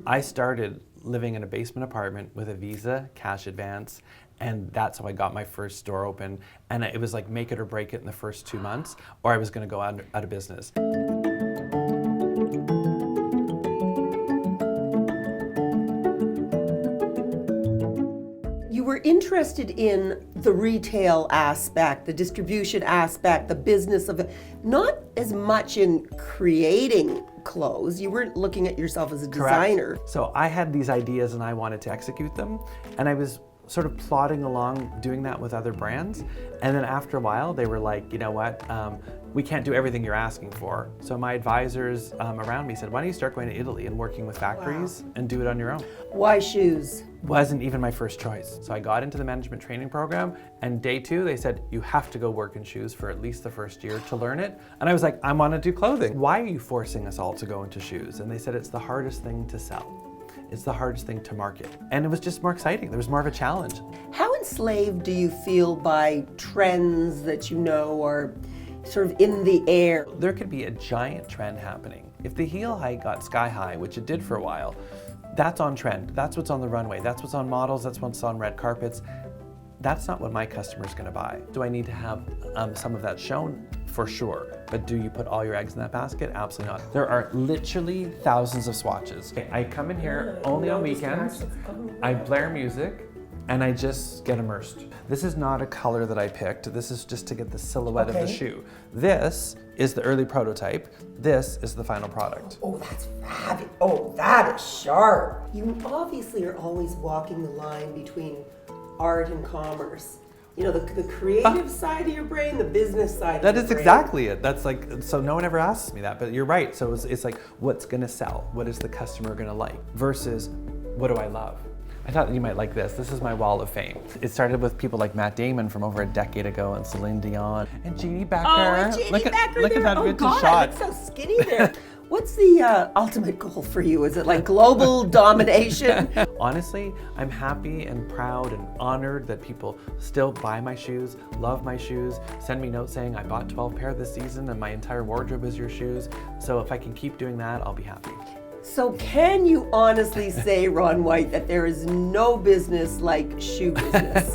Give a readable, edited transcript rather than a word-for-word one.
I started living in a basement apartment with a Visa cash advance, and that's how I got my first store open. And it was like make it or break it in the first 2 months, or I was going to go out of business. You were interested in the retail aspect, the distribution aspect, the business of it, not as much in creating clothes. You weren't looking at yourself as a designer. Correct. So I had these ideas and I wanted to execute them, and I was sort of plodding along doing that with other brands. And then after a while, they were like, you know what, we can't do everything you're asking for. So my advisors around me said, why don't you start going to Italy and working with factories and do it on your own? Why shoes? Wasn't even my first choice. So I got into the management training program, and day 2, they said, you have to go work in shoes for at least the first year to learn it. And I was like, I want to do clothing. Why are you forcing us all to go into shoes? And they said, it's the hardest thing to sell. It's the hardest thing to market. And it was just more exciting. There was more of a challenge. How enslaved do you feel by trends that you know are sort of in the air? There could be a giant trend happening. If the heel height got sky high, which it did for a while, that's on trend. That's what's on the runway. That's what's on models. That's what's on red carpets. That's not what my customer's gonna buy. Do I need to have some of that shown? For sure. But do you put all your eggs in that basket? Absolutely not. There are literally thousands of swatches. I come in here only on weekends, I blare music, and I just get immersed. This is not a color that I picked. This is just to get the silhouette of the shoe. This is the early prototype. This is the final product. Oh, that's fabulous. Oh, that is sharp. You obviously are always walking the line between art and commerce. You know, the creative side of your brain, the business side of your brain. That is exactly it. That's like, so no one ever asks me that, but you're right. So it's like, what's gonna sell? What is the customer gonna like? Versus, what do I love? I thought you might like this. This is my wall of fame. It started with people like Matt Damon from over a decade ago, and Celine Dion, and Jenne Beker. Oh, and Jenne Beker look at that vintage God, shot. I look so skinny there. What's the ultimate goal for you? Is it like global domination? Honestly, I'm happy and proud and honored that people still buy my shoes, love my shoes, send me notes saying I bought 12 pair this season and my entire wardrobe is your shoes. So if I can keep doing that, I'll be happy. So can you honestly say, Ron White, that there is no business like shoe business?